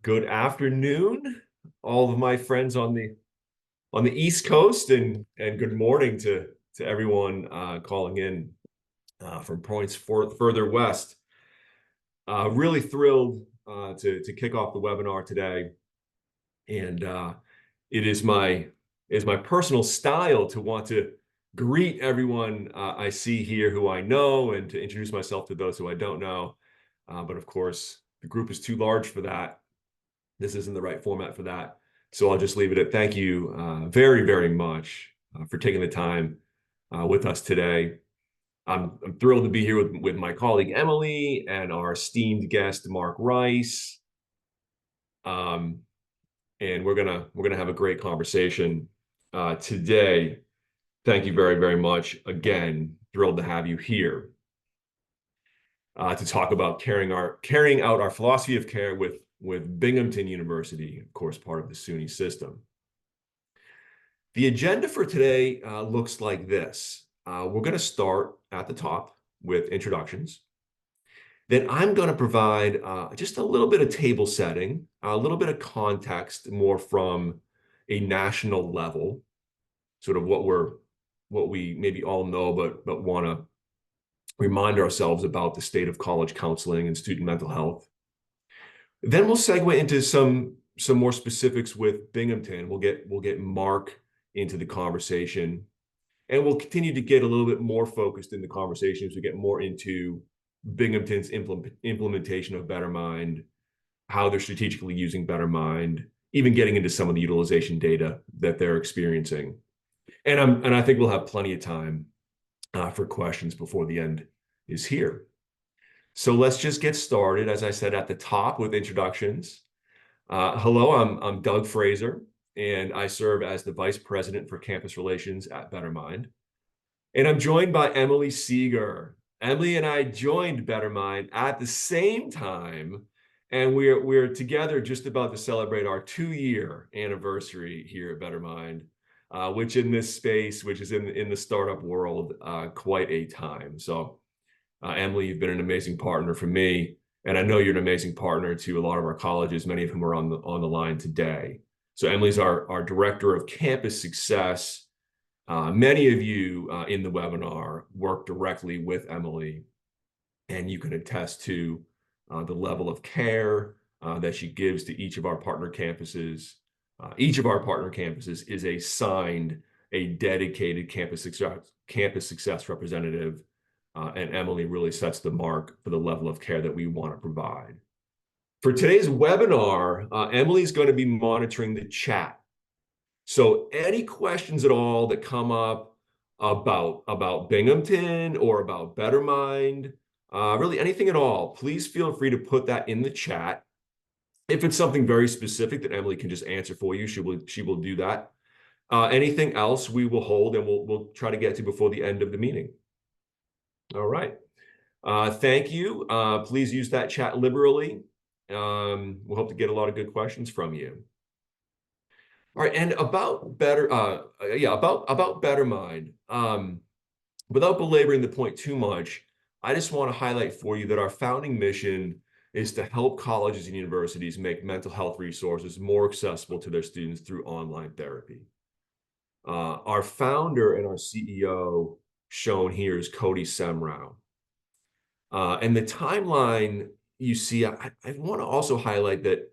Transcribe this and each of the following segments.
Good afternoon, all of my friends on the East Coast, and good morning to everyone calling in from points further west. Really thrilled to kick off the webinar today, and it is my personal style to want to greet everyone I see here who I know, and to introduce myself to those who I don't know. But of course, the group is too large for that. This isn't the right format for that. So I'll just leave it at thank you very, very much for taking the time with us today. I'm thrilled to be here with my colleague Emily and our esteemed guest Mark Rice. And we're gonna have a great conversation today. Thank you very, very much. Again, thrilled to have you here to talk about carrying out our philosophy of care with Binghamton University, of course, part of the SUNY system. The agenda for today looks like this. We're going to start at the top with introductions. Then I'm going to provide just a little bit of table setting, a little bit of context, more from a national level, sort of what we maybe all know, but want to remind ourselves about the state of college counseling and student mental health. Then we'll segue into some more specifics with Binghamton. We'll get Mark into the conversation, and we'll continue to get a little bit more focused in the conversation as we get more into Binghamton's implementation of BetterMind, how they're strategically using BetterMind, even getting into some of the utilization data that they're experiencing. And I think we'll have plenty of time for questions before the end is here. So let's just get started, as I said at the top, with introductions. Hello, I'm Doug Fraser, and I serve as the Vice President for Campus Relations at BetterMind. And I'm joined by Emily Seeger. Emily and I joined BetterMind at the same time, and we're together just about to celebrate our 2-year anniversary here at BetterMind, which in this space, which is in the startup world, quite a time. So Emily, you've been an amazing partner for me, and I know you're an amazing partner to a lot of our colleges, many of whom are on the line today. So Emily's our Director of Campus Success. Many of you in the webinar work directly with Emily, and you can attest to the level of care that she gives to each of our partner campuses. Each of our partner campuses is assigned a dedicated campus success representative. And Emily really sets the mark for the level of care that we want to provide. For today's webinar, Emily's going to be monitoring the chat. So any questions at all that come up about Binghamton or about BetterMind, really anything at all, please feel free to put that in the chat. If it's something very specific that Emily can just answer for you, she will do that. Anything else we will hold and we'll try to get to before the end of the meeting. All right. Thank you. Please use that chat liberally. We'll hope to get a lot of good questions from you. All right, and about BetterMind. Without belaboring the point too much, I just want to highlight for you that our founding mission is to help colleges and universities make mental health resources more accessible to their students through online therapy. Our founder and our CEO shown here is Cody Semrau. And the timeline you see, I want to also highlight that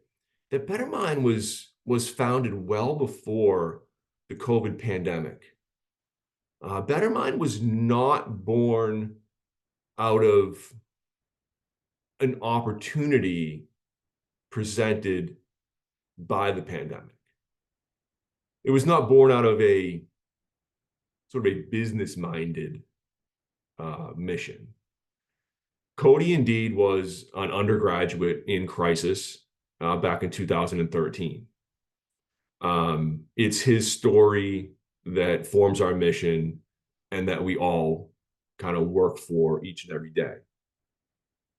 BetterMind was founded well before the COVID pandemic. BetterMind was not born out of an opportunity presented by the pandemic. It was not born out of a sort of a business-minded mission. Cody indeed was an undergraduate in crisis back in 2013. It's his story that forms our mission and that we all kind of work for each and every day.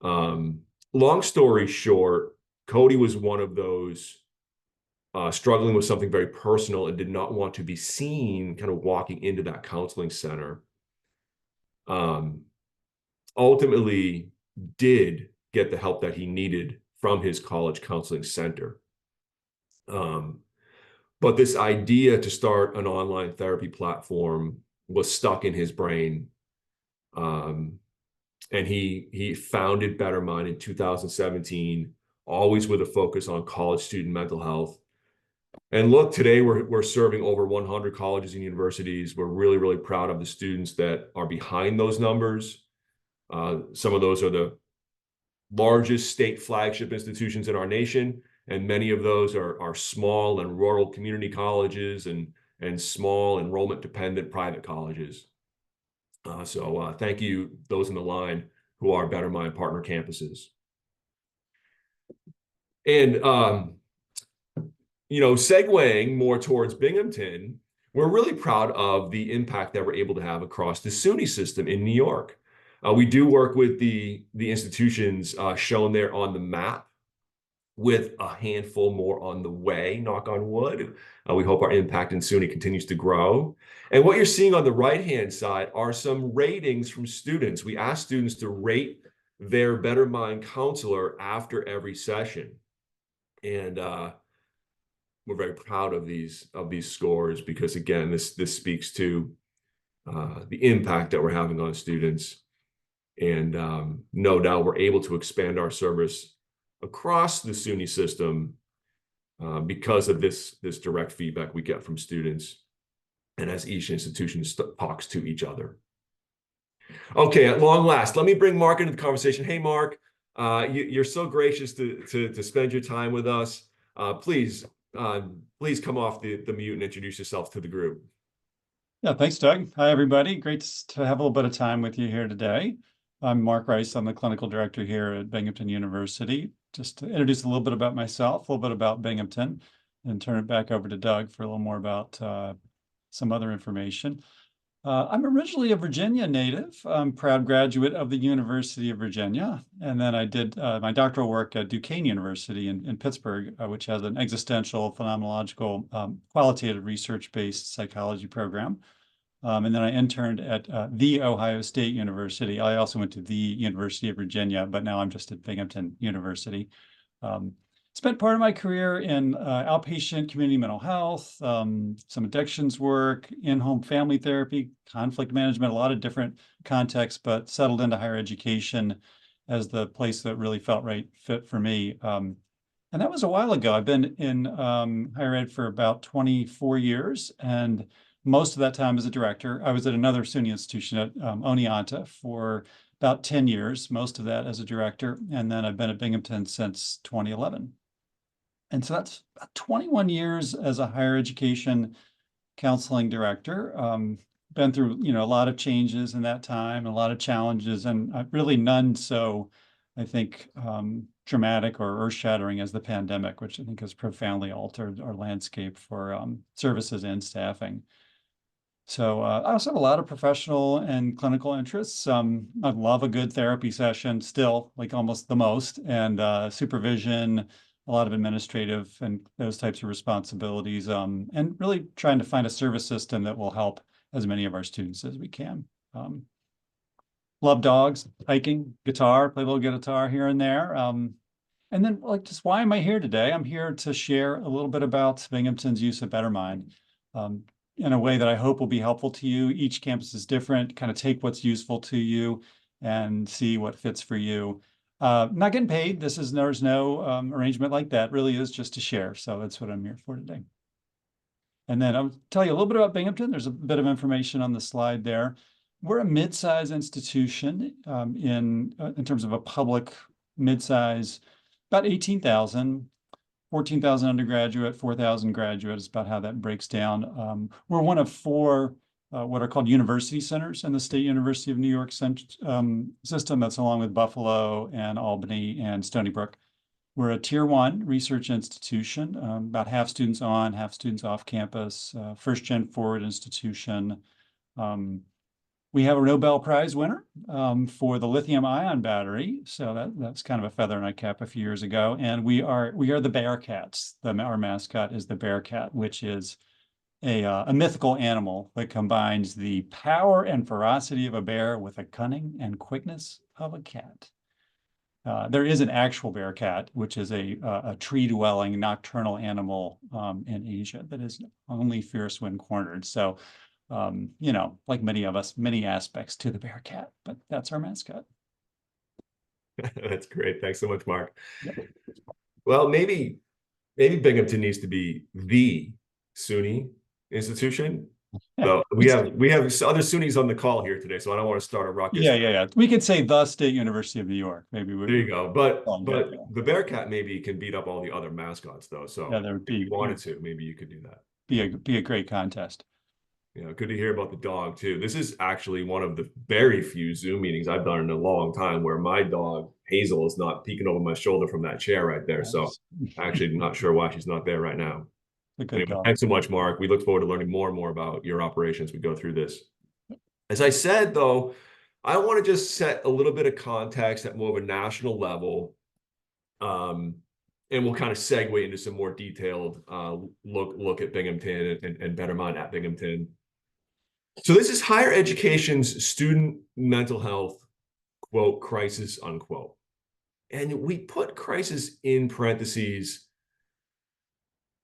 Long story short, Cody was one of those struggling with something very personal and did not want to be seen kind of walking into that counseling center. Ultimately did get the help that he needed from his college counseling center. But this idea to start an online therapy platform was stuck in his brain. And he founded Better Mind in 2017, always with a focus on college student mental health. And look, today we're serving over 100 colleges and universities. We're really, really proud of the students that are behind those numbers. Some of those are the largest state flagship institutions in our nation, and many of those are small and rural community colleges and small enrollment-dependent private colleges. So thank you, those in the line who are Better Mind partner campuses. And segueing more towards Binghamton, we're really proud of the impact that we're able to have across the SUNY system in New York. We do work with the institutions shown there on the map, with a handful more on the way, knock on wood. We hope our impact in SUNY continues to grow. And what you're seeing on the right-hand side are some ratings from students. We ask students to rate their Better Mind counselor after every session. And we're very proud of these scores because, again, this speaks to the impact that we're having on students. And no doubt we're able to expand our service across the SUNY system because of this direct feedback we get from students, and as each institution talks to each other. Okay, at long last, let me bring Mark into the conversation. Hey, Mark, you're so gracious to spend your time with us. Please come off the mute and introduce yourself to the group. Yeah, thanks, Doug. Hi, everybody. Great to have a little bit of time with you here today. I'm Mark Rice. I'm the clinical director here at Binghamton University. Just to introduce a little bit about myself, a little bit about Binghamton, and turn it back over to Doug for a little more about some other information. I'm originally a Virginia native. I'm proud graduate of the University of Virginia. And then I did my doctoral work at Duquesne University in Pittsburgh, which has an existential, phenomenological, qualitative research-based psychology program. And then I interned at The Ohio State University. I also went to the University of Virginia, but now I'm just at Binghamton University. Spent part of my career in outpatient community mental health, some addictions work, in-home family therapy, conflict management, a lot of different contexts, but settled into higher education as the place that really felt right fit for me. And that was a while ago. I've been in higher ed for about 24 years, and most of that time as a director. I was at another SUNY institution at Oneonta for about 10 years, most of that as a director. And then I've been at Binghamton since 2011. And so that's about 21 years as a higher education counseling director. Been through, a lot of changes in that time, a lot of challenges, and really none so, I think, dramatic or earth-shattering as the pandemic, which I think has profoundly altered our landscape for services and staffing. So I also have a lot of professional and clinical interests. I love a good therapy session still, like almost the most, and supervision, a lot of administrative and those types of responsibilities, and really trying to find a service system that will help as many of our students as we can. Love dogs, hiking, guitar, play a little guitar here and there. And then, just why am I here today? I'm here to share a little bit about Binghamton's use of Better Mind. In a way that I hope will be helpful to you. Each campus is different. Kind of take what's useful to you and see what fits for you. Not getting paid. There's no arrangement like that. Really is just to share. So that's what I'm here for today. And then I'll tell you a little bit about Binghamton. There's a bit of information on the slide there. We're a mid-size institution in terms of a public mid-size, about 18,000. 14,000 undergraduate, 4,000 graduate is about how that breaks down. We're one of four what are called university centers in the State University of New York system. That's along with Buffalo and Albany and Stony Brook. We're a tier 1 research institution, about half students on, half students off campus, first gen forward institution. We have a Nobel Prize winner for the lithium-ion battery, so that's kind of a feather in our cap a few years ago. And we are the Bearcats. Our mascot is the Bearcat, which is a mythical animal that combines the power and ferocity of a bear with the cunning and quickness of a cat. There is an actual bear cat, which is a tree-dwelling nocturnal animal in Asia that is only fierce when cornered. So, like many of us, many aspects to the bear cat, but that's our mascot. That's great. Thanks so much, Mark. Yep. Well, maybe Binghamton needs to be the SUNY institution. So we have other SUNYs on the call here today, so I don't want to start a ruckus. Yeah. We could say the State University of New York. Maybe There you go. But good, yeah. the Bearcat maybe can beat up all the other mascots though. Yeah, So there would if you wanted to, maybe you could do that. be a great contest. Yeah, good to hear about the dog too. This is actually one of the very few Zoom meetings I've done in a long time where my dog Hazel is not peeking over my shoulder from that chair right there. So actually not sure why she's not there right now. A good Anyway, dog. thanks so much, Mark. We look forward to learning more and more about your operations as we go through this. As I said, though, I want to just set a little bit of context at more of a national level. And we'll kind of segue into some more detailed look at Binghamton and Better Mind at Binghamton. So this is higher education's student mental health, quote, crisis, unquote. And we put crisis in parentheses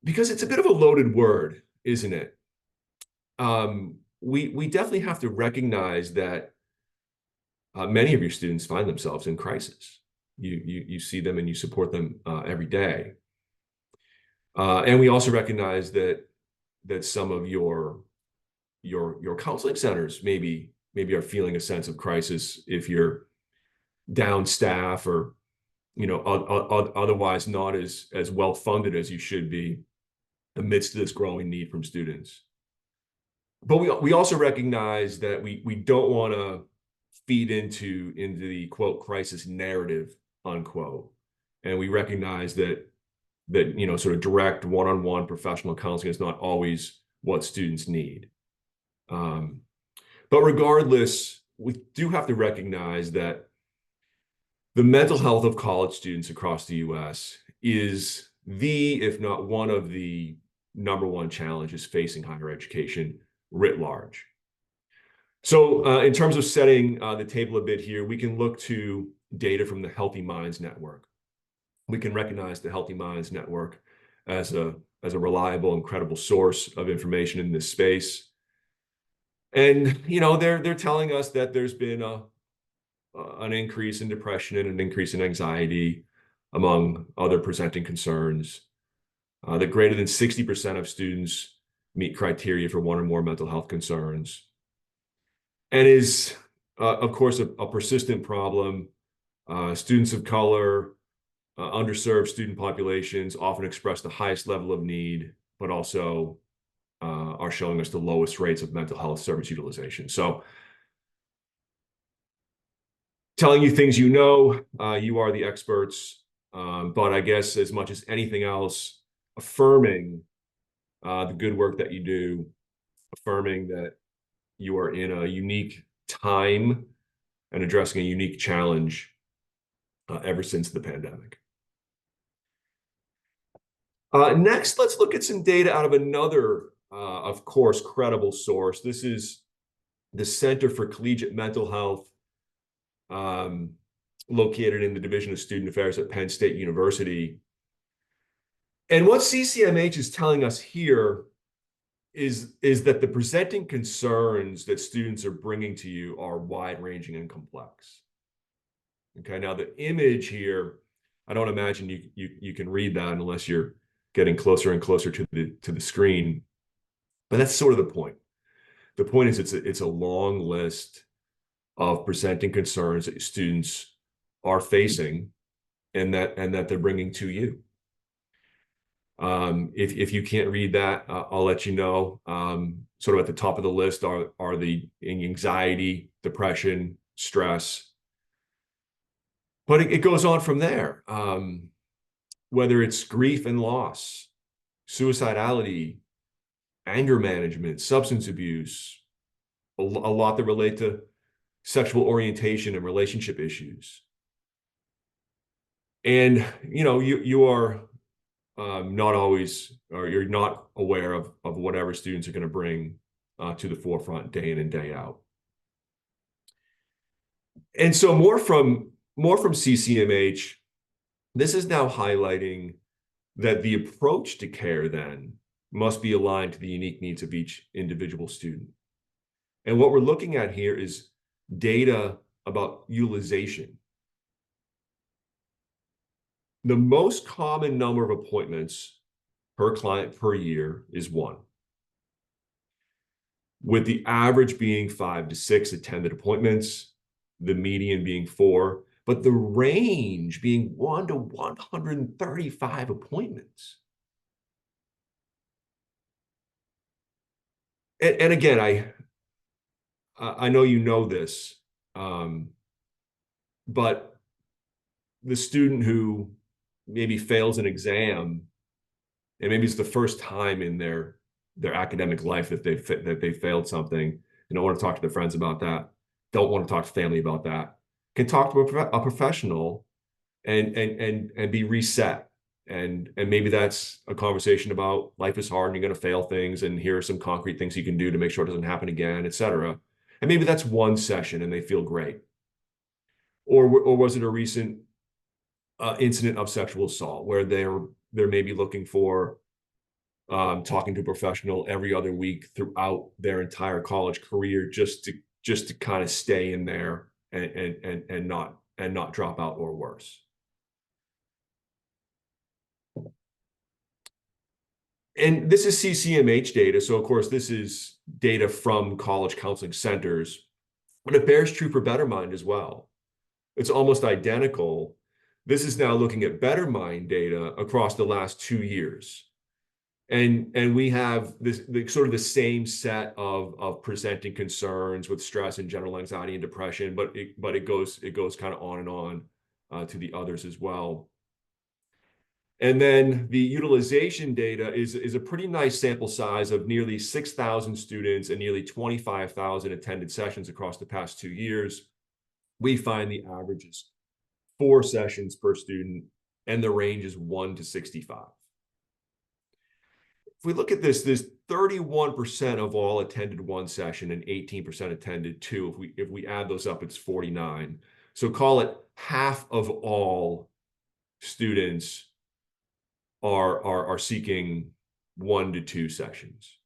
because it's a bit of a loaded word, isn't it? We definitely have to recognize that many of your students find themselves in crisis. You see them and you support them every day. And we also recognize that some of your counseling centers maybe are feeling a sense of crisis if you're down staff or otherwise not as well funded as you should be amidst this growing need from students. But we also recognize that we don't want to feed into the quote crisis narrative, unquote. And we recognize that sort of direct one-on-one professional counseling is not always what students need. But regardless, we do have to recognize that the mental health of college students across the US is if not one of the #1 challenges facing higher education writ large. So in terms of setting the table a bit here, we can look to data from the Healthy Minds Network. We can recognize the Healthy Minds Network as a reliable and credible source of information in this space. And they're telling us that there's been an increase in depression and an increase in anxiety among other presenting concerns. That greater than 60% of students meet criteria for one or more mental health concerns, and is, of course, a persistent problem. Students of color, underserved student populations often express the highest level of need, but also are showing us the lowest rates of mental health service utilization. So telling you things you are the experts, but I guess as much as anything else, affirming the good work that you do, affirming that you are in a unique time and addressing a unique challenge ever since the pandemic. Next, let's look at some data out of another, of course, credible source. This is the Center for Collegiate Mental Health, located in the Division of Student Affairs at Penn State University. And what CCMH is telling us here is that the presenting concerns that students are bringing to you are wide-ranging and complex. Okay, now the image here, I don't imagine you can read that unless you're getting closer and closer to the screen. But that's sort of the point. The point is it's a long list of presenting concerns that students are facing and that they're bringing to you. If you can't read that, I'll let you know. Sort of at the top of the list are the anxiety, depression, stress. But it goes on from there. Whether it's grief and loss, suicidality, anger management, substance abuse, a lot that relate to sexual orientation and relationship issues. And you are not always, or you're not aware of whatever students are going to bring to the forefront day in and day out. And so more from more from CCMH. This is now highlighting that the approach to care then must be aligned to the unique needs of each individual student. And what we're looking at here is data about utilization. The most common number of appointments per client per year is 1, with the average being 5 to 6 attended appointments, the median being 4, but the range being 1 to 135 appointments. And again, I know you know this, but the student who maybe fails an exam, and maybe it's the first time in their academic life that they failed something, and don't want to talk to their friends about that, don't want to talk to family about that, can talk to a professional and be reset. And maybe that's a conversation about life is hard and you're going to fail things, and here are some concrete things you can do to make sure it doesn't happen again, et cetera. And maybe that's one session and they feel great. Or was it a recent incident of sexual assault where they're maybe looking for talking to a professional every other week throughout their entire college career, just to kind of stay in there and not drop out, or worse. And this is CCMH data, so of course this is data from college counseling centers, but it bears true for BetterMind as well. It's almost identical. This is now looking at BetterMind data across the last 2 years. And we have sort of the same set of presenting concerns with stress and general anxiety and depression, but it goes kind of on and on to the others as well. And then the utilization data is a pretty nice sample size of nearly 6,000 students and nearly 25,000 attended sessions across the past 2 years. We find the average is 4 sessions per student, and the range is 1 to 65. If we look at this, there's 31% of all attended 1 session and 18% attended 2. If we add those up, it's 49. So call it half of all students are seeking 1 to 2 sessions.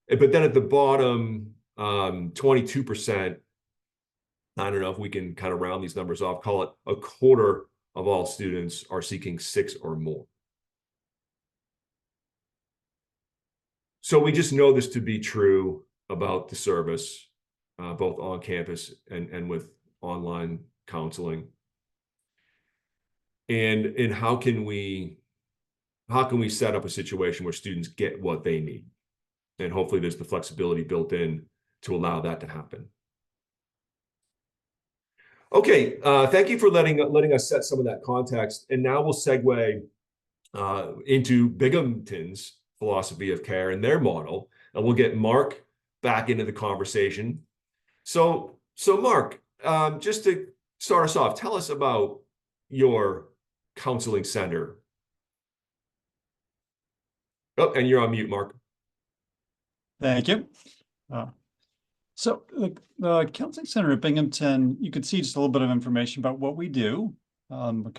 But then at the bottom, 22%, I don't know if we can kind of round these numbers off, call it a quarter of all students are seeking 6 or more. So we just know this to be true about the service, both on campus and with online counseling. And how can we set up a situation where students get what they need? And hopefully there's the flexibility built in to allow that to happen. Okay, thank you for letting us set some of that context. And now we'll segue into Binghamton's philosophy of care and their model, and we'll get Mark back into the conversation. So Mark, just to start us off, tell us about your counseling center. Oh, and you're on mute, Mark. Thank you. So the Counseling Center at Binghamton, you can see just a little bit of information about what we do. Relatively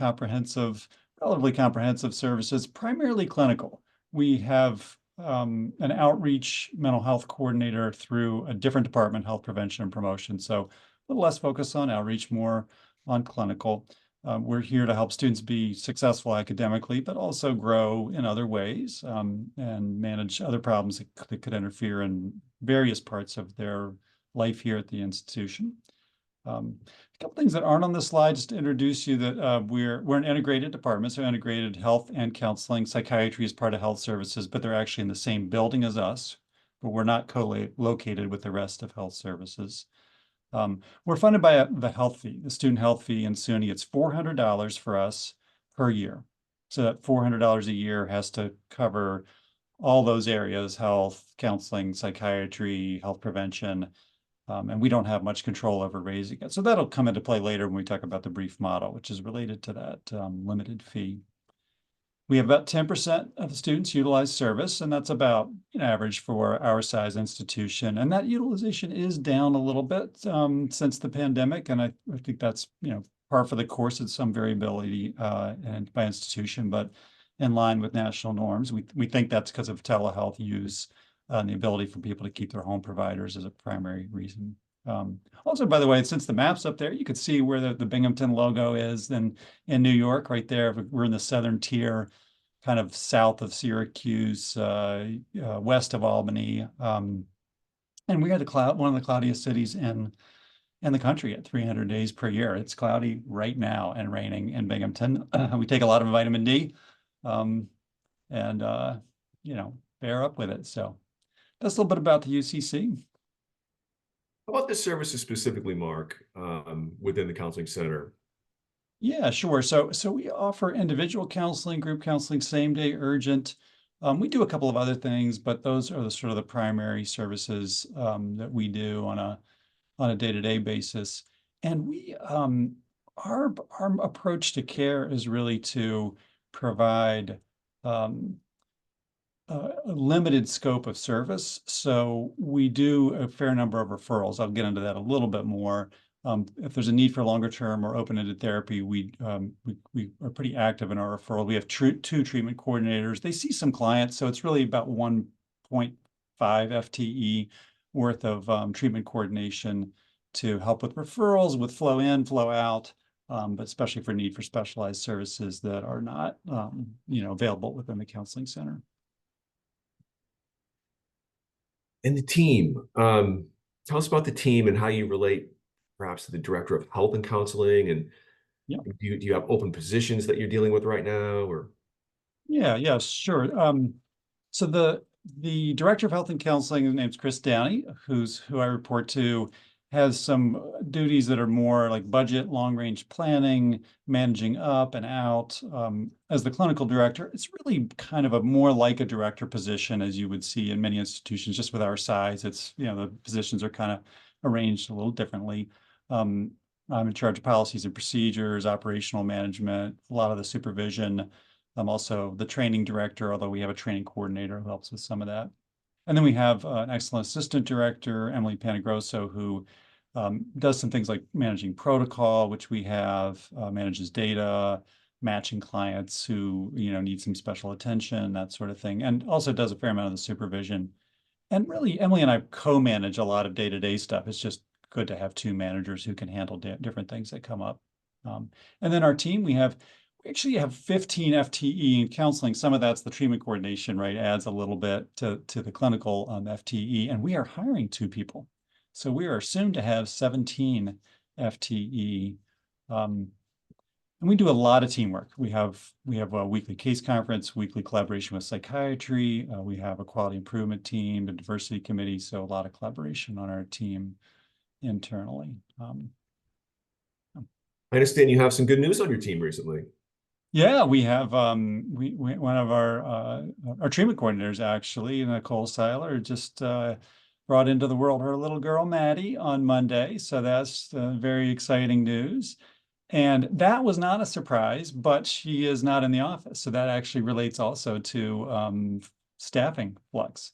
comprehensive services, primarily clinical. We have an outreach mental health coordinator through a different department, health prevention and promotion. So a little less focus on outreach, more on clinical. We're here to help students be successful academically, but also grow in other ways and manage other problems that could interfere in various parts of their life here at the institution. A couple things that aren't on the slide, just to introduce you that we're an integrated department, so integrated health and counseling. Psychiatry is part of health services, but they're actually in the same building as us, but we're not co-located with the rest of health services. We're funded by the health fee, the student health fee in SUNY. It's $400 for us per year. So that $400 a year has to cover all those areas: health, counseling, psychiatry, health prevention. And we don't have much control over raising it. So that'll come into play later when we talk about the brief model, which is related to that limited fee. We have about 10% of the students utilize service, and that's about an average for our size institution. And that utilization is down a little bit since the pandemic, and I think that's par for the course. It's some variability and by institution, but in line with national norms. We think that's because of telehealth use and the ability for people to keep their home providers as a primary reason. Also, by the way, since the map's up there, you can see where the Binghamton logo is in New York, right there. We're in the southern tier, kind of south of Syracuse, west of Albany. And we are one of the cloudiest cities in the country at 300 days per year. It's cloudy right now and raining in Binghamton. We take a lot of vitamin D, and bear up with it. So that's a little bit about the UCC. How about the services specifically, Mark, within the counseling center? Yeah, sure. So we offer individual counseling, group counseling, same day urgent. We do a couple of other things, but those are the sort of the primary services that we do on a day-to-day basis. And our approach to care is really to provide a limited scope of service. So we do a fair number of referrals. I'll get into that a little bit more. If there's a need for longer term or open-ended therapy, we are pretty active in our referral. We have two treatment coordinators. They see some clients, so it's really about 1.5 FTE worth of treatment coordination to help with referrals, with flow in, flow out, but especially for need for specialized services that are not available within the counseling center. And the team. Tell us about the team and how you relate perhaps to the director of health and counseling. And Yeah. do you have open positions that you're dealing with right now? Or Yeah, sure. So the director of health and counseling, his name's Chris Downey, who I report to, has some duties that are more like budget, long-range planning, managing up and out. As the clinical director, it's really kind of a more like a director position as you would see in many institutions, just with our size. It's, the positions are kind of arranged a little differently. I'm in charge of policies and procedures, operational management, a lot of the supervision. I'm also the training director, although we have a training coordinator who helps with some of that. And then we have an excellent assistant director, Emily Panagrosso, who does some things like managing protocol, which we have, manages data, matching clients who need some special attention, that sort of thing, and also does a fair amount of the supervision. And really, Emily and I co-manage a lot of day-to-day stuff. It's just good to have two managers who can handle different things that come up. And then our team, we actually have 15 FTE in counseling. Some of that's the treatment coordination, right? Adds a little bit to the clinical FTE. And we are hiring 2 people. So we are soon to have 17 FTE. And we do a lot of teamwork. We have a weekly case conference, weekly collaboration with psychiatry. We have a quality improvement team, a diversity committee. So a lot of collaboration on our team internally. I understand you have some good news on your team recently. Yeah, we have one of our treatment coordinators actually, Nicole Seiler, just brought into the world her little girl Maddie on Monday. So that's very exciting news. And that was not a surprise, but she is not in the office. So that actually relates also to staffing flux.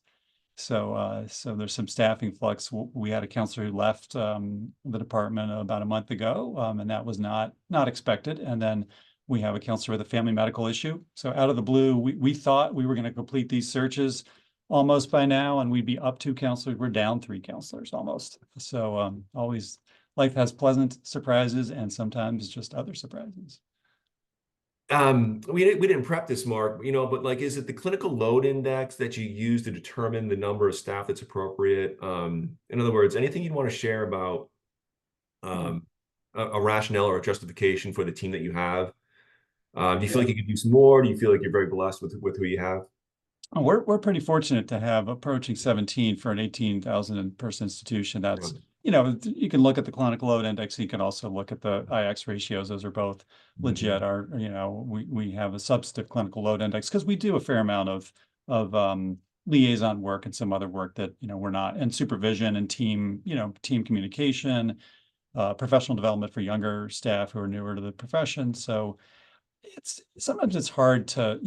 So there's some staffing flux. We had a counselor who left the department about a month ago, and that was not expected. And then we have a counselor with a family medical issue. So out of the blue, we thought we were going to complete these searches almost by now, and we'd be up 2 counselors. We're down 3 counselors almost. So always life has pleasant surprises and sometimes just other surprises. We didn't prep this, Mark, but like, is it the clinical load index that you use to determine the number of staff that's appropriate? In other words, anything you'd want to share about a rationale or a justification for the team that you have? Do you feel like you could use more? Do you feel like you're very blessed with who you have? Oh, we're pretty fortunate to have approaching 17 for an 18,000 person institution. That's, you can look at the clinical load index. You can also look at the IX ratios. Those are both legit. We have a substantive clinical load index because we do a fair amount of liaison work and some other work that, we're not, and supervision and team communication, professional development for younger staff who are newer to the profession. So it's sometimes it's hard to,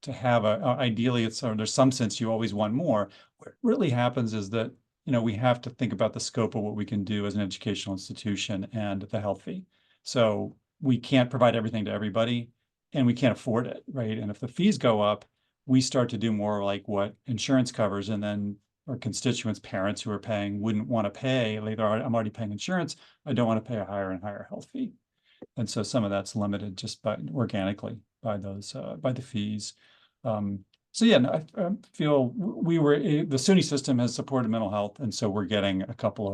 to have ideally it's, or there's some sense you always want more. What really happens is that, we have to think about the scope of what we can do as an educational institution and the health fee. So we can't provide everything to everybody and we can't afford it, right? And if the fees go up, we start to do more like what insurance covers, and then our constituents, parents who are paying wouldn't want to pay. Like, I'm already paying insurance. I don't want to pay a higher and higher health fee. And so some of that's limited just by organically by those by the fees. So yeah, no, I feel the SUNY system has supported mental health, and so we're getting a couple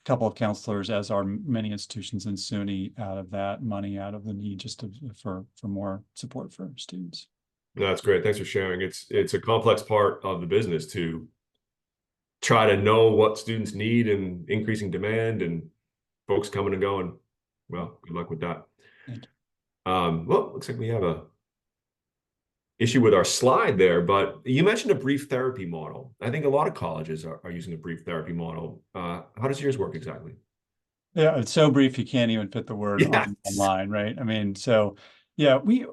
of counselors, as are many institutions in SUNY, out of that money, out of the need just for more support for students. No, that's great. Thanks for sharing. It's a complex part of the business to try to know what students need and increasing demand and folks coming and going. Well, good luck with that. Thank you. Well, looks like we have a issue with our slide there, but you mentioned a brief therapy model. I think a lot of colleges are using a brief therapy model. How does yours work exactly? Yeah, it's so brief you can't even fit the word Yes. online, right? I mean, so yeah, we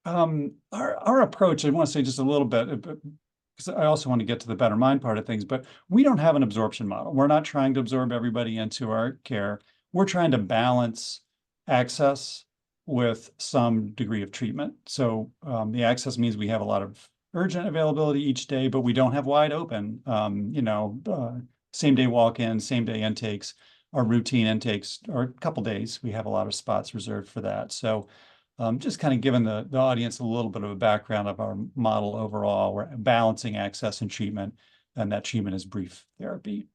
our approach, I want to say just a little bit, because I also want to get to the better mind part of things, but we don't have an absorption model. We're not trying to absorb everybody into our care. We're trying to balance access with some degree of treatment. So the access means we have a lot of urgent availability each day, but we don't have wide open, same day walk-in, same day intakes. Our routine intakes are a couple days. We have a lot of spots reserved for that. So just kind of giving the audience a little bit of a background of our model overall. We're balancing access and treatment, and that treatment is brief therapy.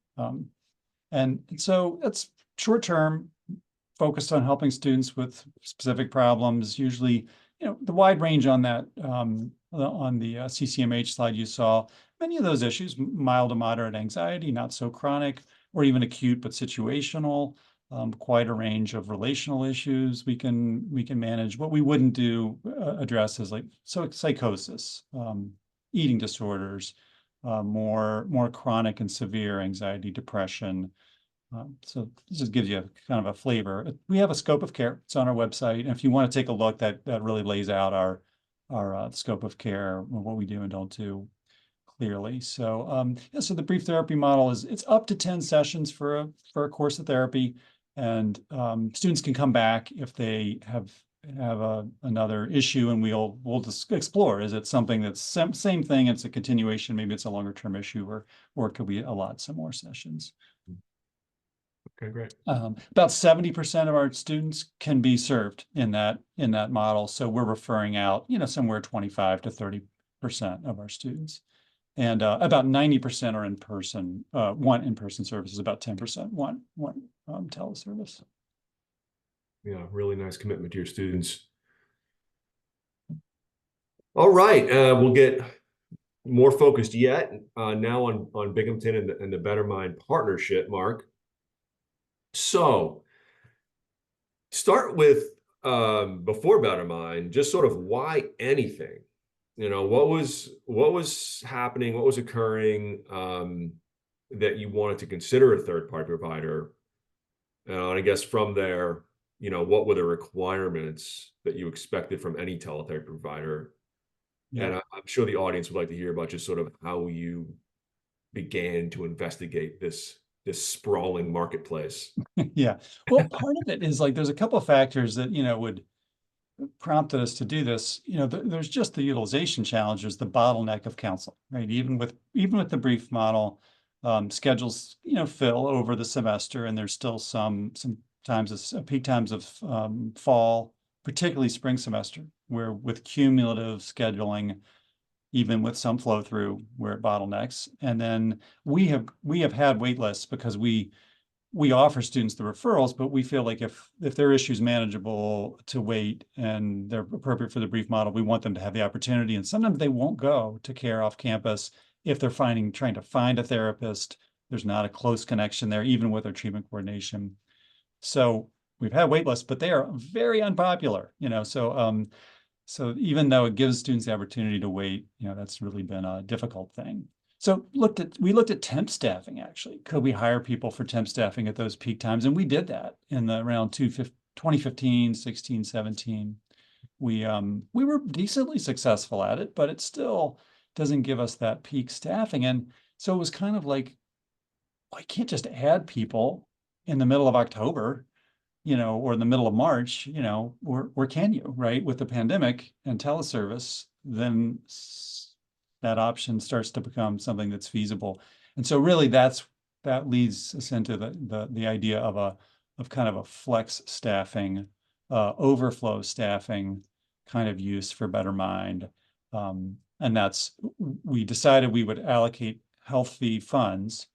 And so it's short term, focused on helping students with specific problems, usually, the wide range on that, on the CCMH slide you saw, many of those issues, mild to moderate anxiety, not so chronic, or even acute but situational, quite a range of relational issues we can manage. What we wouldn't address is like psychosis, eating disorders, more chronic and severe anxiety, depression. So this just gives you kind of a flavor. We have a scope of care. It's on our website, and if you want to take a look, that really lays out our scope of care, what we do and don't do clearly. So yeah, so the brief therapy model it's up to 10 sessions for a course of therapy, and students can come back if they have another issue, and we'll just explore. Is it something that's same thing? It's a continuation. Maybe it's a longer term issue, or could we allot some more sessions? Okay, great. About 70% of our students can be served in that model. So we're referring out, somewhere 25 to 30% of our students. And about 90% are in person, want in-person services, about 10% want teleservice. Yeah, really nice commitment to your students. All right, we'll get more focused yet now on Binghamton and the Better Mind partnership, Mark. So start with before Better Mind, just sort of why anything. What was happening, what was occurring that you wanted to consider a third-party provider? And I guess from there, what were the requirements that you expected from any teletherapy provider? Yeah. And I'm sure the audience would like to hear about just sort of how you began to investigate this sprawling marketplace. Yeah. Well, part of it is like there's a couple of factors that, would prompted us to do this. There's just the utilization challenges, the bottleneck of counseling, right? Even with the brief model, schedules, fill over the semester, and there's still some times it's peak times of fall, particularly spring semester, where with cumulative scheduling, even with some flow through, we're at bottlenecks. And then we have had wait lists because we offer students the referrals, but we feel like if their issue is manageable to wait and they're appropriate for the brief model, we want them to have the opportunity. And sometimes they won't go to care off campus if they're trying to find a therapist. There's not a close connection there, even with our treatment coordination. So we've had wait lists, but they are very unpopular, so even though it gives students the opportunity to wait, that's really been a difficult thing. So we looked at temp staffing, actually. Could we hire people for temp staffing at those peak times? And we did that in around 2015, 16, 17. we were decently successful at it, but it still doesn't give us that peak staffing. And so it was kind of like, well, I can't just add people in the middle of October, or in the middle of March, where can you, right? With the pandemic and teleservice, then that option starts to become something that's feasible. And so really that leads us into the idea of kind of a flex staffing, overflow staffing kind of use for Better Mind. And we decided we would allocate healthy funds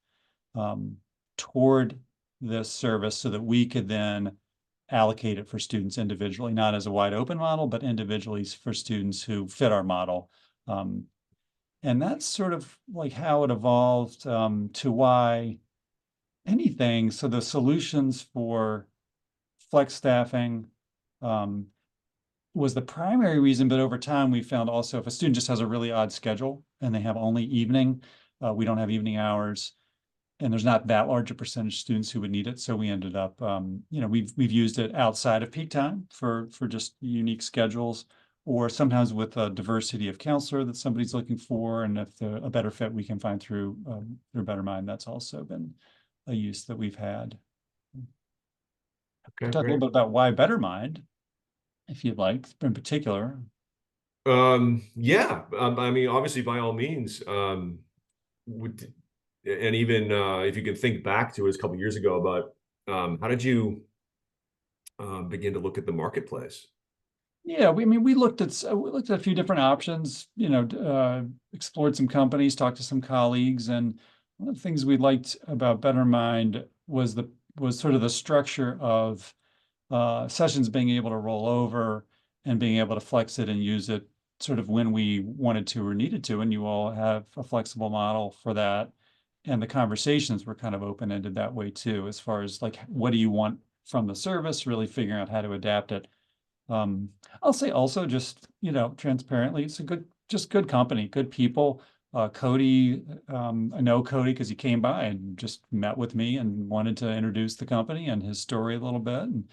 toward this service so that we could then allocate it for students individually, not as a wide open model, but individually for students who fit our model. And that's sort of like how it evolved to why anything. So the solutions for flex staffing was the primary reason, but over time we found also if a student just has a really odd schedule and they have only evening, we don't have evening hours, and there's not that large a percentage of students who would need it. So we ended up, we've used it outside of peak time for just unique schedules, or sometimes with a diversity of counselor that somebody's looking for, and if a better fit we can find through Better Mind, that's also been a use that we've had. Okay, Talk a little great. bit about why Better Mind, if you'd like, in particular. Yeah, I mean, obviously, by all means, would, and even if you can think back to us a couple years ago about how did you begin to look at the marketplace? Yeah, we looked at a few different options, explored some companies, talked to some colleagues, and one of the things we liked about Better Mind was sort of the structure of sessions being able to roll over and being able to flex it and use it sort of when we wanted to or needed to. And you all have a flexible model for that. And the conversations were kind of open-ended that way too, as far as like, what do you want from the service, really figuring out how to adapt it. Um, I'll say also just, transparently, it's just good company, good people. Cody, I know Cody because he came by and just met with me and wanted to introduce the company and his story a little bit. And,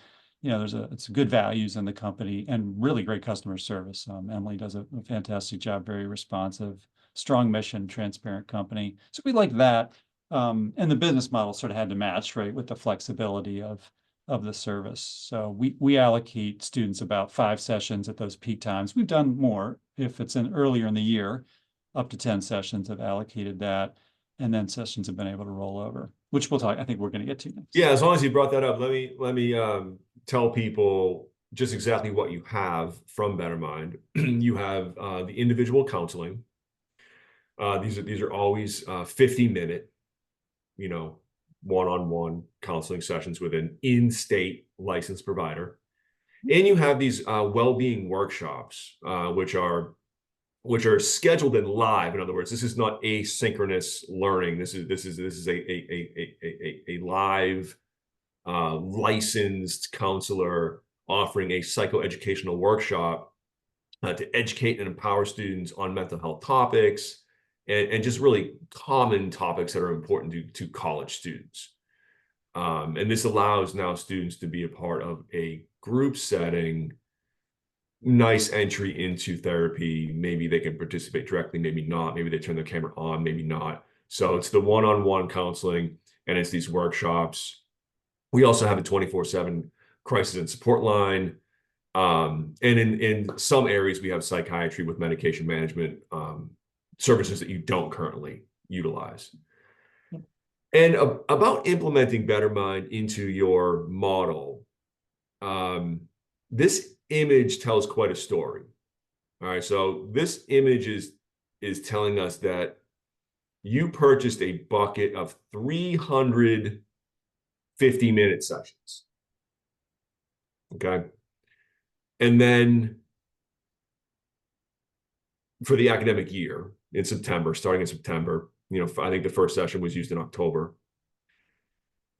it's good values in the company and really great customer service. Emily does a fantastic job, very responsive, strong mission, transparent company. So we like that. And the business model sort of had to match, right, with the flexibility of the service. So we allocate students about 5 sessions at those peak times. We've done more if it's earlier in the year, up to 10 sessions have allocated that, and then sessions have been able to roll over, which I think we're going to get to next. Yeah, as long as you brought that up, let me tell people just exactly what you have from Better Mind. You have the individual counseling. These are always 50-minute, you know, one-on-one counseling sessions with an in-state licensed provider. And you have these well-being workshops, which are scheduled and live. In other words, this is not asynchronous learning. This is a live licensed counselor offering a psychoeducational workshop to educate and empower students on mental health topics and just really common topics that are important to college students. And this allows now students to be a part of a group setting, nice entry into therapy. Maybe they can participate directly, maybe not. Maybe they turn their camera on, maybe not. So it's the one-on-one counseling and it's these workshops. We also have a 24/7 crisis and support line. And in some areas, we have psychiatry with medication management services that you don't currently utilize. And about implementing Better Mind into your model, this image tells quite a story. All right, so this image is telling us that you purchased a bucket of 300 50-minute sessions. Okay. And then for the academic year in September, starting in September, I think the first session was used in October.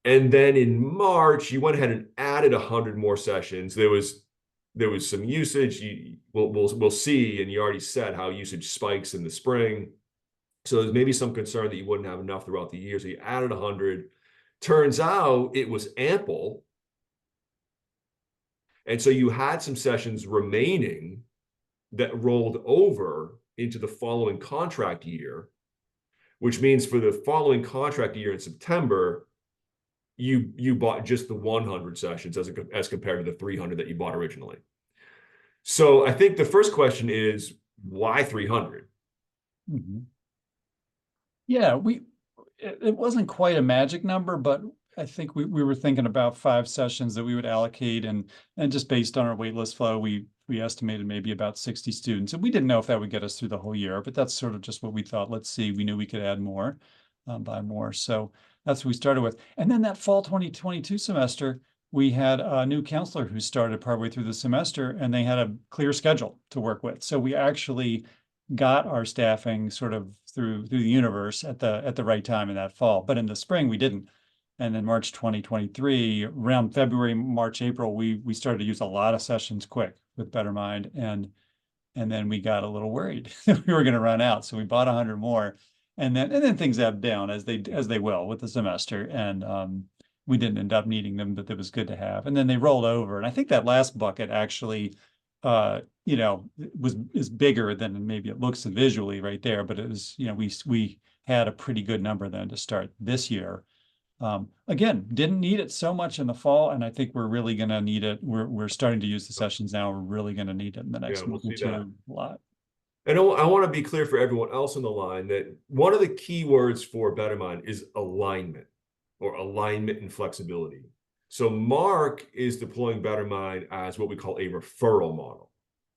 And then in March, you went ahead and added 100 more sessions. There was some usage. We'll see, and you already said how usage spikes in the spring. So there's maybe some concern that you wouldn't have enough throughout the year. So you added 100. Turns out it was ample. And so you had some sessions remaining that rolled over into the following contract year, which means for the following contract year in September, you bought just the 100 sessions as compared to the 300 that you bought originally. So I think the first question is, why 300? Mhm. Yeah, it wasn't quite a magic number, but I think we were thinking about 5 sessions that we would allocate, and just based on our waitlist flow, we estimated maybe about 60 students, and we didn't know if that would get us through the whole year, but that's sort of just what we thought. Let's see, we knew we could add more, buy more, so that's what we started with. And then that fall 2022 semester, we had a new counselor who started partway through the semester, and they had a clear schedule to work with. So we actually got our staffing sort of through the universe at the right time in that fall. But in the spring, we didn't. And in March 2023, around February, March, April, we started to use a lot of sessions quick with Better Mind. And then we got a little worried that we were going to run out. So we bought 100 more. And then things ebbed down as they will with the semester. And we didn't end up needing them, but it was good to have. And then they rolled over. And I think that last bucket actually is bigger than maybe it looks visually right there, but it was, we had a pretty good number then to start this year. Again, didn't need it so much in the fall, and I think we're really going to need it. We're starting to use the sessions now. We're really going to need it in the next month or two a lot. And I want to be clear for everyone else on the line that one of the key words for Better Mind is alignment, or alignment and flexibility. So Mark is deploying Better Mind as what we call a referral model.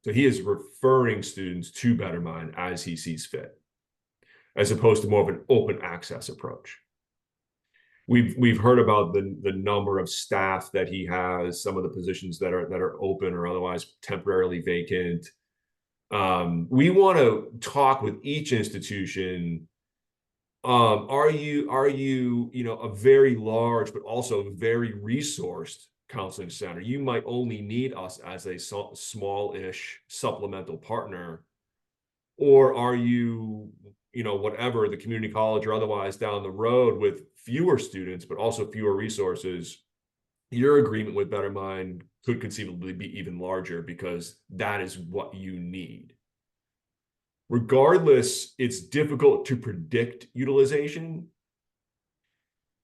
So he is referring students to Better Mind as he sees fit, as opposed to more of an open access approach. We've heard about the number of staff that he has, some of the positions that are open or otherwise temporarily vacant. We want to talk with each institution. Are you a very large but also very resourced counseling center? You might only need us as a small-ish supplemental partner, or are you whatever, the community college or otherwise down the road with fewer students but also fewer resources? Your agreement with Better Mind could conceivably be even larger because that is what you need. Regardless, it's difficult to predict utilization.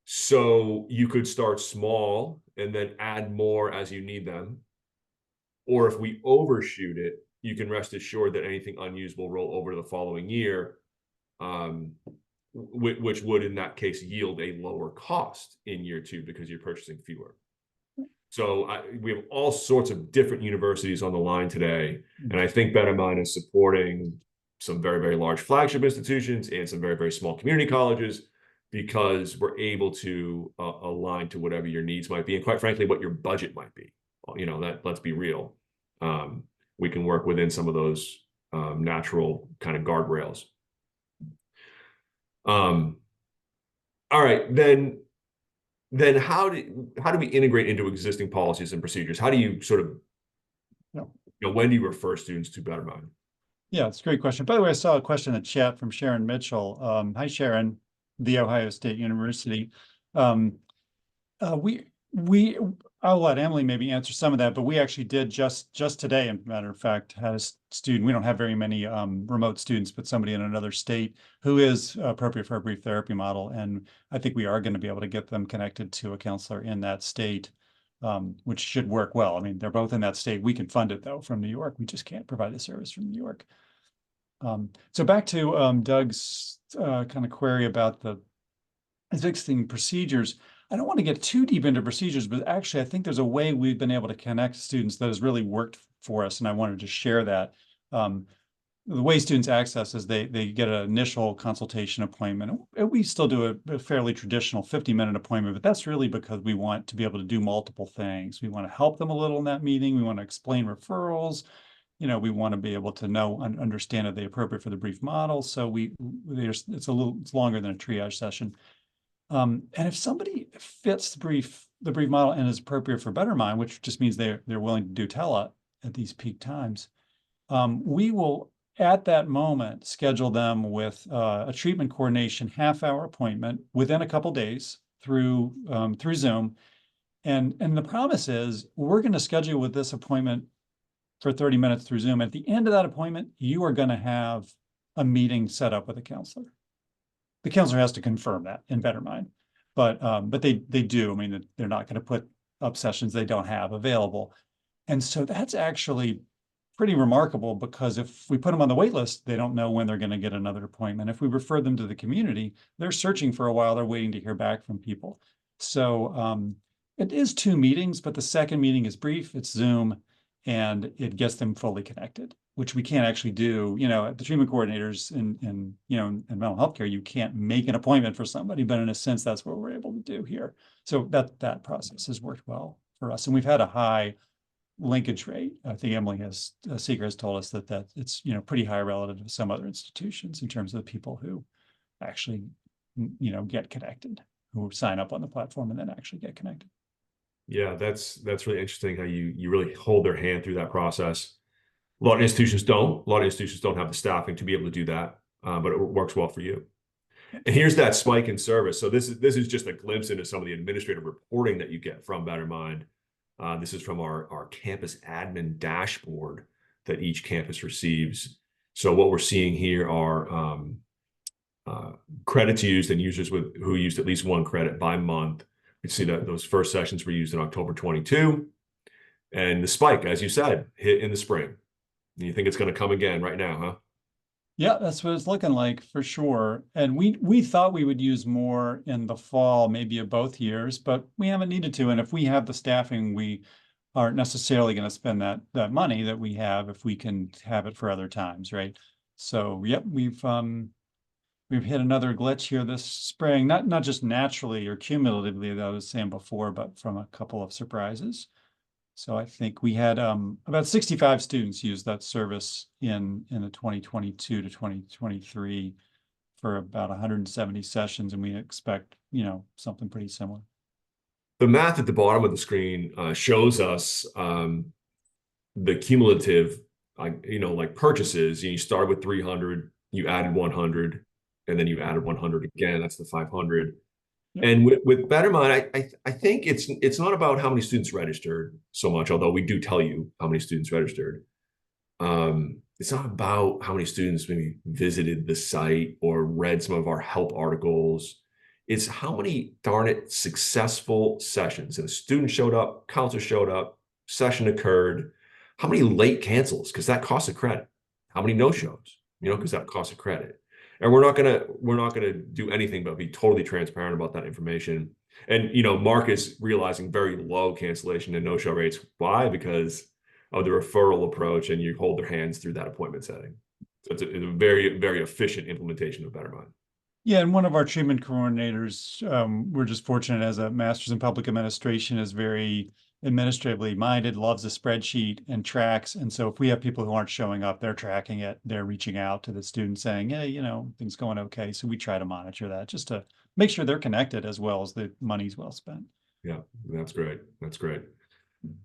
So you could start small and then add more as you need them. Or if we overshoot it, you can rest assured that anything unused will roll over to the following year, which would in that case yield a lower cost in year 2 because you're purchasing fewer. So we have all sorts of different universities on the line today. And I think Better Mind is supporting some very, very large flagship institutions and some very, very small community colleges, because we're able to align to whatever your needs might be, and quite frankly, what your budget might be. That, let's be real. We can work within some of those natural kind of guardrails. All right, then how do we integrate into existing policies and procedures? How do you sort of, when do you refer students to Better Mind? Yeah, it's a great question. By the way, I saw a question in the chat from Sharon Mitchell. Hi, Sharon, The Ohio State University. I'll let Emily maybe answer some of that, but we actually did just today, as a matter of fact, had a student. We don't have very many remote students, but somebody in another state who is appropriate for a brief therapy model. And I think we are going to be able to get them connected to a counselor in that state, which should work well. I mean, they're both in that state. We can fund it though from New York. We just can't provide the service from New York. So back to Doug's kind of query about the existing procedures. I don't want to get too deep into procedures, but actually I think there's a way we've been able to connect students that has really worked for us, and I wanted to share that. The way students access is they get an initial consultation appointment. We still do a fairly traditional 50-minute appointment, but that's really because we want to be able to do multiple things. We want to help them a little in that meeting. We want to explain referrals. We want to be able to understand if they're appropriate for the brief model. So it's longer than a triage session. And if somebody fits the brief model and is appropriate for Better Mind, which just means they're willing to do tele at these peak times, we will at that moment schedule them with a treatment coordination half-hour appointment within a couple days through Zoom. And the promise is we're going to schedule with this appointment for 30 minutes through Zoom. At the end of that appointment, you are going to have a meeting set up with a counselor. The counselor has to confirm that in BetterMind, but they do. I mean, they're not going to put up sessions they don't have available. And so that's actually pretty remarkable, because if we put them on the wait list, they don't know when they're going to get another appointment. If we refer them to the community, they're searching for a while. They're waiting to hear back from people. So it is 2 meetings, but the second meeting is brief. It's Zoom, and it gets them fully connected, which we can't actually do. At the treatment coordinators in mental health care, you can't make an appointment for somebody, but in a sense, that's what we're able to do here. So that process has worked well for us, and we've had a high linkage rate. I think Emily Seeger has told us that it's pretty high relative to some other institutions in terms of the people who actually get connected, who sign up on the platform and then actually get connected. Yeah, that's really interesting how you really hold their hand through that process. A lot of institutions don't. A lot of institutions don't have the staffing to be able to do that, but it works well for you. And here's that spike in service. So this is just a glimpse into some of the administrative reporting that you get from BetterMind. This is from our campus admin dashboard that each campus receives. So what we're seeing here are credits used and users who used at least one credit by month. You see that those first sessions were used in October 22, and the spike, as you said, hit in the spring. And you think it's going to come again right now, huh? Yeah, that's what it's looking like for sure. And we thought we would use more in the fall, maybe of both years, but we haven't needed to. And if we have the staffing, we aren't necessarily going to spend that money that we have if we can have it for other times, right? So yep, we've hit another glitch here this spring, not just naturally or cumulatively, that I was saying before, but from a couple of surprises. So I think we had about 65 students use that service in the 2022 to 2023 for about 170 sessions, and we expect something pretty similar. The math at the bottom of the screen shows us the cumulative, like purchases. You start with 300, you added 100, and then you added 100 again. That's the 500. Yep. And with BetterMind, I think it's not about how many students registered so much, although we do tell you how many students registered. It's not about how many students maybe visited the site or read some of our help articles. It's how many, darn it, successful sessions. And a student showed up, counselor showed up, session occurred. How many late cancels? Because that costs a credit. How many no-shows? Because that costs a credit. And we're not gonna do anything but be totally transparent about that information. And Mark is realizing very low cancellation and no-show rates. Why? Because of the referral approach, and you hold their hands through that appointment setting. So it's a very, very efficient implementation of BetterMind. Yeah, and one of our treatment coordinators, we're just fortunate, as a master's in public administration, is very administratively minded, loves a spreadsheet and tracks. And so if we have people who aren't showing up, they're tracking it, they're reaching out to the student saying, hey, things going okay. So we try to monitor that just to make sure they're connected as well as the money's well spent. Yeah, that's great. That's great.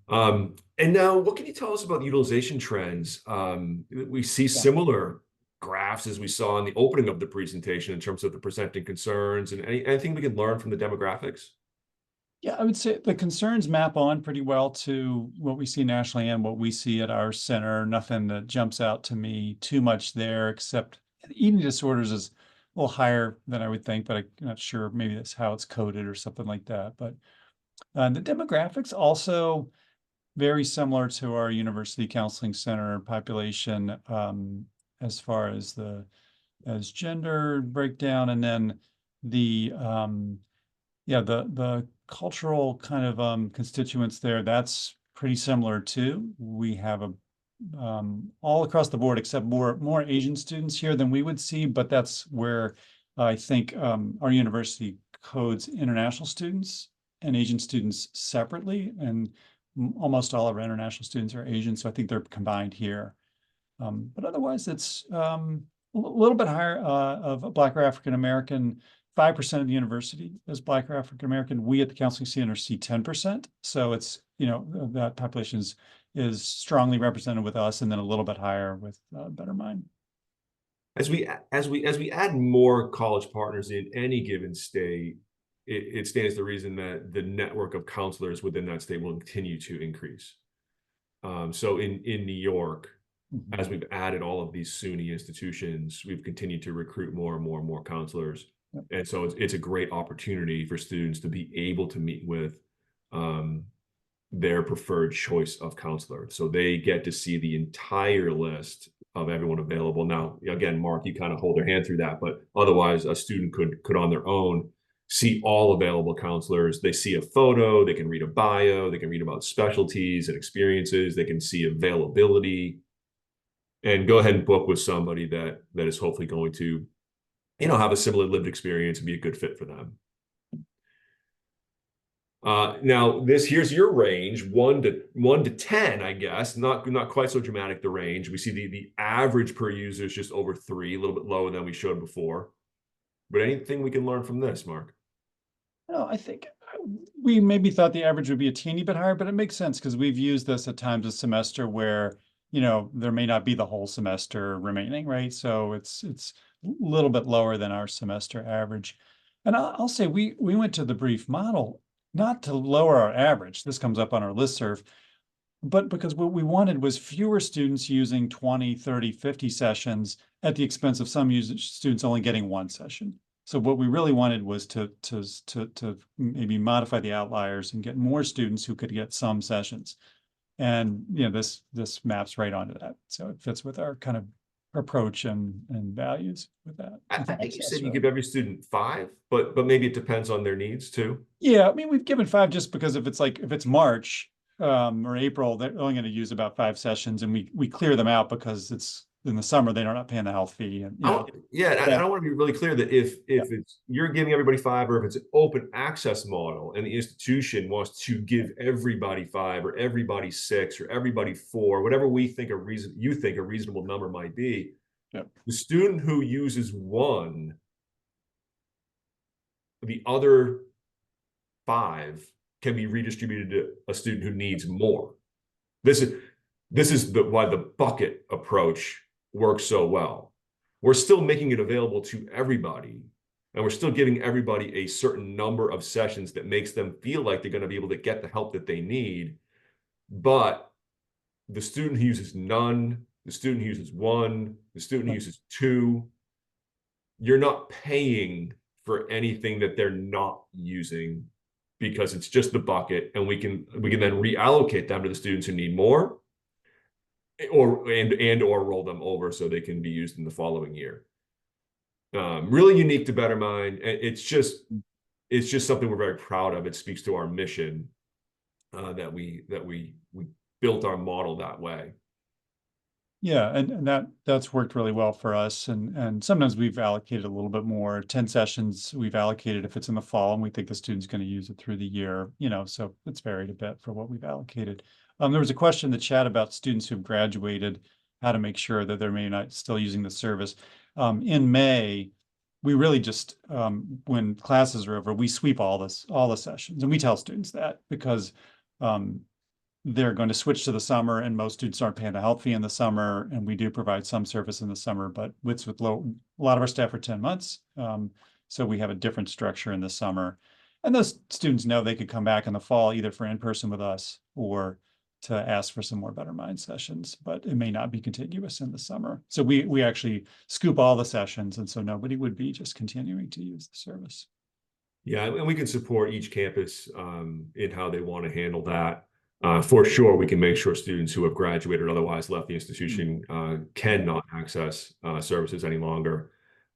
And now what can you tell us about utilization trends? We see similar graphs as we saw in the opening of the presentation in terms of the presenting concerns, and anything we can learn from the demographics? Yeah, I would say the concerns map on pretty well to what we see nationally and what we see at our center. Nothing that jumps out to me too much there, except eating disorders is a little higher than I would think, but I'm not sure. Maybe that's how it's coded or something like that. But the demographics also very similar to our university counseling center population, as far as gender breakdown, and then the the cultural kind of constituents there, that's pretty similar too. We have all across the board, except more Asian students here than we would see, but that's where I think our university codes international students and Asian students separately, and almost all of our international students are Asian, so I think they're combined here. But otherwise, it's a little bit higher of Black or African American. 5% of the university is Black or African American. We at the Counseling Center see 10%. So it's, that population is strongly represented with us, and then a little bit higher with BetterMind. As we add more college partners in any given state, it stands to reason that the network of counselors within that state will continue to increase. So in New York, as we've added all of these SUNY institutions, we've continued to recruit more and more and more counselors. Yep. And so it's a great opportunity for students to be able to meet with their preferred choice of counselor. So they get to see the entire list of everyone available. Now, again, Mark, you kind of hold their hand through that, but otherwise a student could on their own see all available counselors. They see a photo, they can read a bio, they can read about specialties and experiences, they can see availability, and go ahead and book with somebody that is hopefully going to, have a similar lived experience and be a good fit for them. Now here's your range, 1 to 10, I guess. Not quite so dramatic, the range. We see the average per user is just over 3, a little bit lower than we showed before. But anything we can learn from this, Mark? No, I think we maybe thought the average would be a teeny bit higher, but it makes sense because we've used this at times a semester where, there may not be the whole semester remaining, right? So it's a little bit lower than our semester average. And I'll say we went to the brief model not to lower our average. This comes up on our listserv, but because what we wanted was fewer students using 20, 30, 50 sessions at the expense of some students only getting one session. So what we really wanted was to maybe modify the outliers and get more students who could get some sessions. And this maps right onto that. So it fits with our kind of approach and values with that. I think you said you give every student 5, but maybe it depends on their needs too. Yeah, I mean, we've given 5 just because if it's March or April, they're only going to use about 5 sessions, and we clear them out because it's in the summer they're not paying the health fee. And I want to be really clear that if it's you're giving everybody 5, or if it's an open access model and the institution wants to give everybody 5 or everybody 6 or everybody 4, whatever you think a reasonable number might be, the student who uses 1, the other 5 can be redistributed to a student who needs more. This is why the bucket approach works so well. We're still making it available to everybody, and we're still giving everybody a certain number of sessions that makes them feel like they're going to be able to get the help that they need. But the student who uses none, the student who uses 1, the student who uses 2, you're not paying for anything that they're not using, because it's just the bucket, and we can then reallocate them to the students who need more, or roll them over so they can be used in the following year. Really unique to Better Mind. It's just something we're very proud of. It speaks to our mission that we built our model that way. Yeah, and that's worked really well for us. And sometimes we've allocated a little bit more. 10 sessions we've allocated if it's in the fall and we think the student's going to use it through the year, so it's varied a bit for what we've allocated. There was a question in the chat about students who've graduated, how to make sure that they're maybe not still using the service. In May, we really just, when classes are over, we sweep all the sessions, and we tell students that because they're going to switch to the summer, and most students aren't paying the health fee in the summer, and we do provide some service in the summer, but with a lot of our staff are 10 months. So we have a different structure in the summer, and those students know they could come back in the fall either for in-person with us or to ask for some more Better Mind sessions, but it may not be contiguous in the summer. So we actually scoop all the sessions, and so nobody would be just continuing to use the service. Yeah, and we can support each campus in how they want to handle that. For sure, we can make sure students who have graduated or otherwise left the institution cannot access services any longer.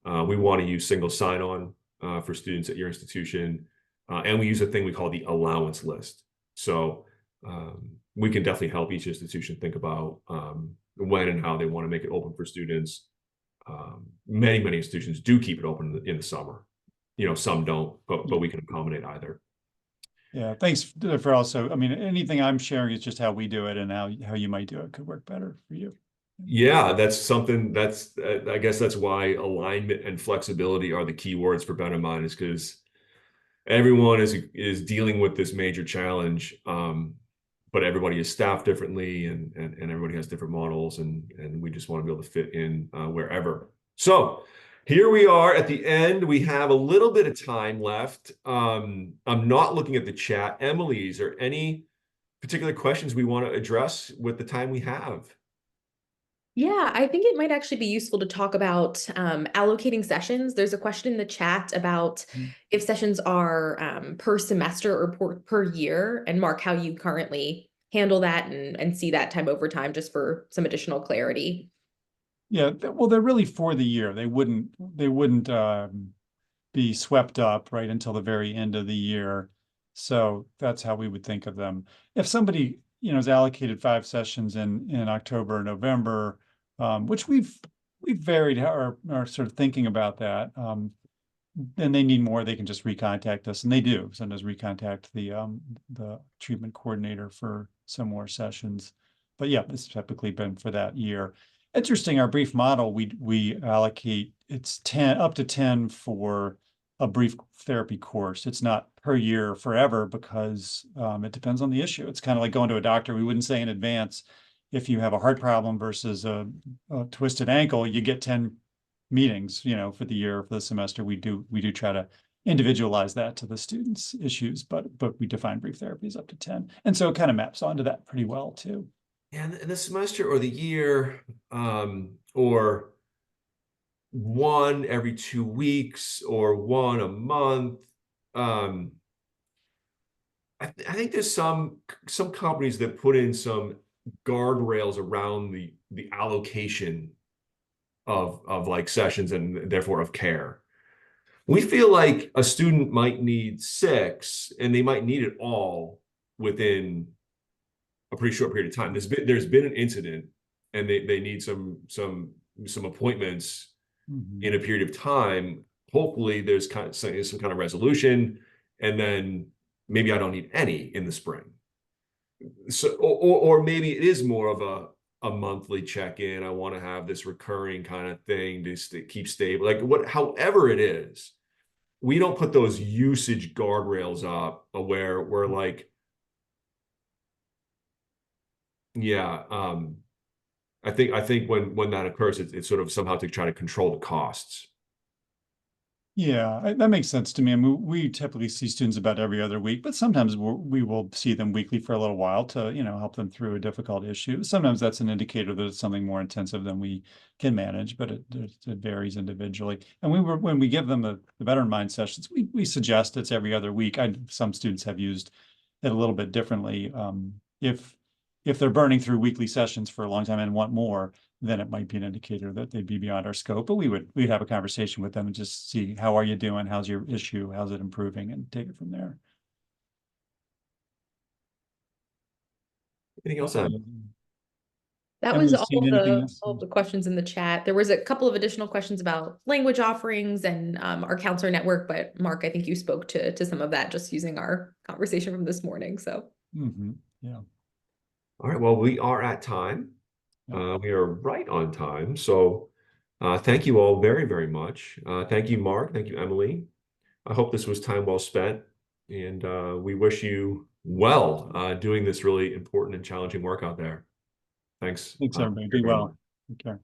We want to use single sign-on for students at your institution, and we use a thing we call the allowance list. So we can definitely help each institution think about when and how they want to make it open for students. Many institutions do keep it open in the summer. Some don't, but we can accommodate either. Yeah, thanks for also, I mean, anything I'm sharing is just how we do it, and how you might do it could work better for you. Yeah, that's something I guess that's why alignment and flexibility are the key words for Better Mind, is because everyone is dealing with this major challenge, but everybody is staffed differently, and everybody has different models, and we just want to be able to fit in wherever. So Here we are at the end. We have a little bit of time left. I'm not looking at the chat. Emily, is there any particular questions we want to address with the time we have? Yeah, I think it might actually be useful to talk about allocating sessions. There's a question in the chat about if sessions are per semester or per year, and Mark, how you currently handle that and see that time over time, just for some additional clarity. Yeah, well, they're really for the year. They wouldn't be swept up right until the very end of the year. So that's how we would think of them. If somebody, is allocated 5 sessions in October or November, which we've varied our sort of thinking about that. Then they need more, they can just recontact us, and they do sometimes recontact the treatment coordinator for some more sessions. But yeah, it's typically been for that year. Interesting, our brief model, we allocate it's 10 up to 10 for a brief therapy course. It's not per year forever because it depends on the issue. It's kind of like going to a doctor. We wouldn't say in advance, if you have a heart problem versus a twisted ankle, you get 10 meetings, for the year, for the semester. We do try to individualize that to the students' issues, but we define brief therapy as up to 10. And so it kind of maps onto that pretty well too. And the semester or the year, or one every 2 weeks or one a month. I think there's some companies that put in some guardrails around the allocation of like sessions and therefore of care. We feel like a student might need 6 and they might need it all within a pretty short period of time. There's been an incident and they need some appointments in a period of time. Hopefully there's some kind of resolution, and then maybe I don't need any in the spring. So or maybe it is more of a monthly check-in. I want to have this recurring kind of thing to keep stable. Like however it is, we don't put those usage guardrails up where we're like, yeah, I think when that occurs, it's sort of somehow to try to control the costs. Yeah, that makes sense to me. I mean, we typically see students about every other week, but sometimes we will see them weekly for a little while to, help them through a difficult issue. Sometimes that's an indicator that it's something more intensive than we can manage, but it varies individually. And when we give them the Better in Mind sessions, we suggest it's every other week. Some students have used it a little bit differently. If they're burning through weekly sessions for a long time and want more, then it might be an indicator that they'd be beyond our scope. But we'd have a conversation with them and just see, how are you doing? How's your issue? How's it improving? And take it from there. Anything else, Em? That was Emily, seen anything else? all of the questions in the chat. There was a couple of additional questions about language offerings and our counselor network, but Mark, I think you spoke to some of that just using our conversation from this morning. So Yeah. All right, well, we are at time. We are right on time. So thank you all very, very much. Thank you, Mark. Thank you, Emily. I hope this was time well spent. And we wish you well doing this really important and challenging work out there. Thanks. Thanks, everybody. Very, Be very well. much. Take care.